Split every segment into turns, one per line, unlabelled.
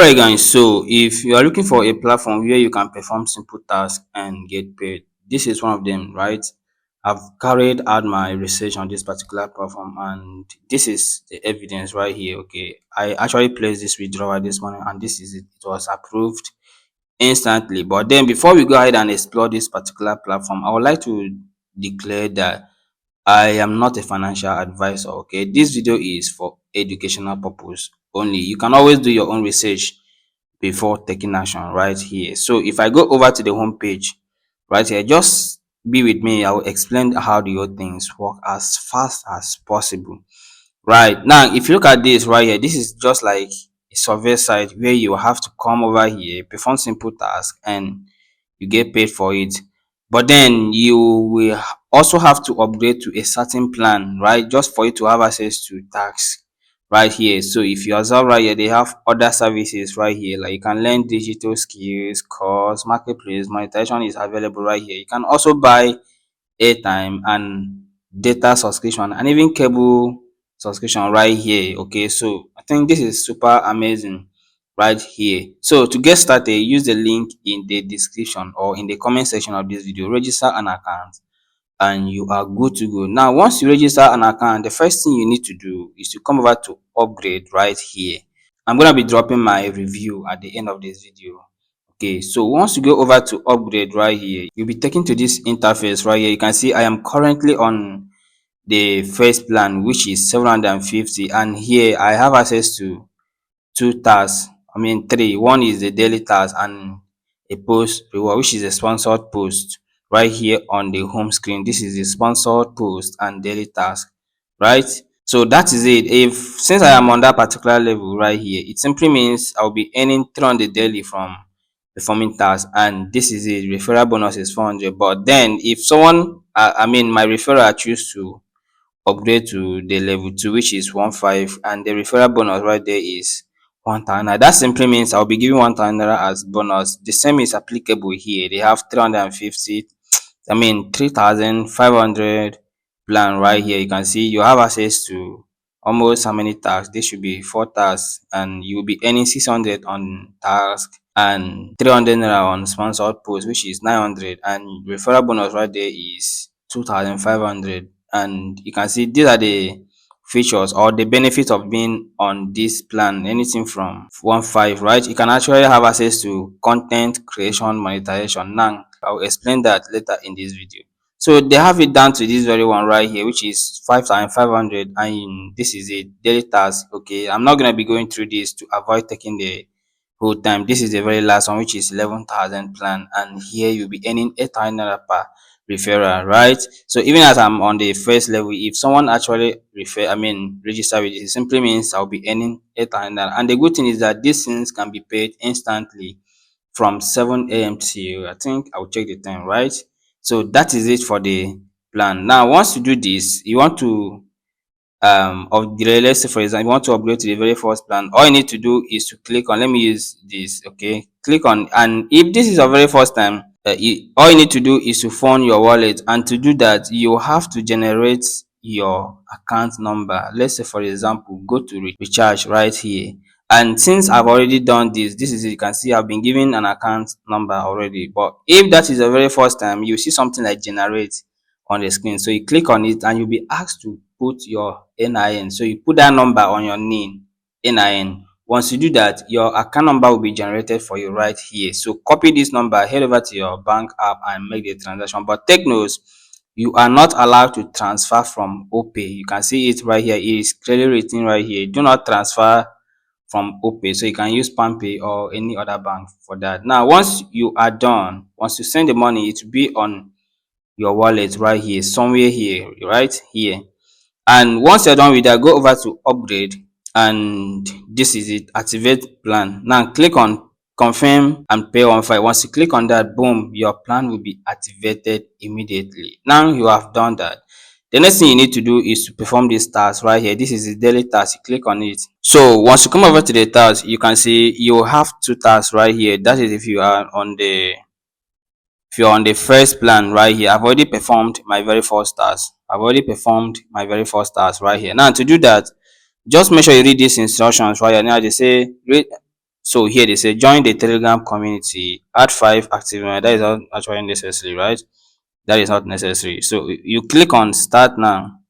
Alright guys, so if you are looking for a platform where you can perform simple tasks and get paid, this is one of them, right? I've carried out my research on this particular platform and this is the evidence right here. Okay, I actually placed this withdrawal this morning and this is it. It was approved instantly. But then before we go ahead and explore this particular platform, I would like to declare that I am not a financial advisor. Okay, this video is for educational purpose only. You can always do your own research before taking action right here. So if I go over to the home page right here, just be with me. I will explain how the whole things work as fast as possible. Right now, if you look at this right here, this is just like a survey site where you have to come over here, perform simple tasks, and you get paid for it. But then you will also have to upgrade to a certain plan, right? Just for you to have access to tax right here. So if you observe right here, they have other services right here. Like you can learn digital skills, course, marketplace, monetization is available right here. You can also buy airtime and data subscription and even cable subscription right here. Okay, so I think this is super amazing right here. So to get started, use the link in the description or in the comment section of this video. Register an account and you are good to go. Now once you register an account, the first thing you need to do is to come over to upgrade right here. I'm gonna be dropping my review at the end of this video. Okay, so once you go over to upgrade right here, you'll be taken to this interface right here. You can see I am currently on the first plan, which is 750, and here I have access to two tasks. I mean three. One is the daily task and a post reward, which is a sponsored post right here on the home screen. This is the sponsored post and daily task, right? So that is it. If since I am on that particular level right here, it simply means I'll be earning 300 daily from performing tasks, and this is it. Referral bonus is 400. But then if someone, I mean my referral choose to upgrade to the level 2, which is 1.5, and the referral bonus right there is 1,000. That simply means I'll be giving 1,000 as bonus. The same is applicable here. They have 350, I mean 3,500 plan right here. You can see you have access to almost how many tasks. This should be 4 tasks, and you'll be earning 600 on task and 300 naira on sponsored post, which is 900, and referral bonus right there is 2,500. And you can see these are the features or the benefits of being on this plan. Anything from 1.5, right? You can actually have access to content creation, monetization. Now I'll explain that later in this video. So they have it down to this very one right here, which is 5,500, and this is a daily task. Okay, I'm not going to be going through this to avoid taking the whole time. This is the very last one, which is 11,000 plan, and here you'll be earning 8,000 naira per referral, right? So even as I'm on the first level, if someone actually register with it, it simply means I'll be earning 8,000 naira. And the good thing is that these things can be paid instantly from 7 a.m. till, I think I'll check the time, right? So that is it for the plan. Now once you do this, you want to of the, let's say for example you want to upgrade to the very first plan, all you need to do is to click on, let me use this. Okay, click on, and if this is your very first time, all you need to do is to fund your wallet, and to do that you have to generate your account number. Let's say for example go to recharge right here, and since I've already done this is it. You can see I've been given an account number already. But if that is the very first time, you see something like generate on the screen. So you click on it and you'll be asked to put your NIN. So you put that number on your NIN. Once you do that, your account number will be generated for you right here. So copy this number, head over to your bank app and make the transaction. But take note, you are not allowed to transfer from OPay. You can see it right here. It is clearly written right here. Do not transfer from OPay. So you can use PalmPay or any other bank for that. Now, once you are done, once you send the money, it will be on your wallet right here, somewhere here, right here. And once you're done with that, go over to upgrade, and this is it, activate plan. Now click on confirm and pay 1.5. Once you click on that, boom, your plan will be activated immediately. Now you have done that. The next thing you need to do is to perform this task right here. This is the daily task. You click on it. So once you come over to the task, you can see you have two tasks right here. That is if you are on the first plan right here. I've already performed my very first task. Right here. Now to do that, just make sure you read these instructions right here. Now they say read So here they say join the Telegram community, add 5 active members. That is not actually necessary, right? That is not necessary. So you click on start now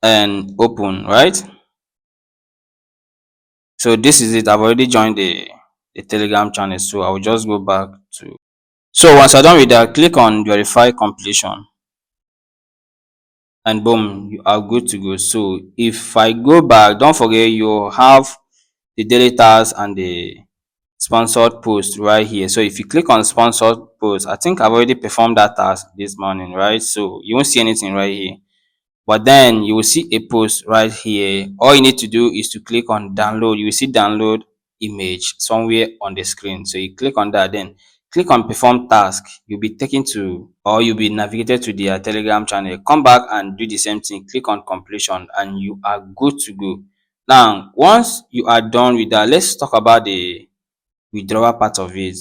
and open, right? So this is it. I've already joined the Telegram channel. So I will just go back to. So once I'm done with that, click on verify completion, and boom, you are good to go. So if I go back, don't forget you have the daily task and the sponsored post right here. So if you click on sponsored post, I think I've already performed that task this morning, right? So you won't see anything right here. But then you will see a post right here. All you need to do is to click on download. You will see download image somewhere on the screen. So you click on that, then click on perform task. You'll be taken to, or you'll be navigated to their Telegram channel. Come back and do the same thing. Click on completion and you are good to go. Now, once you are done with that, let's talk about the withdrawal part of it.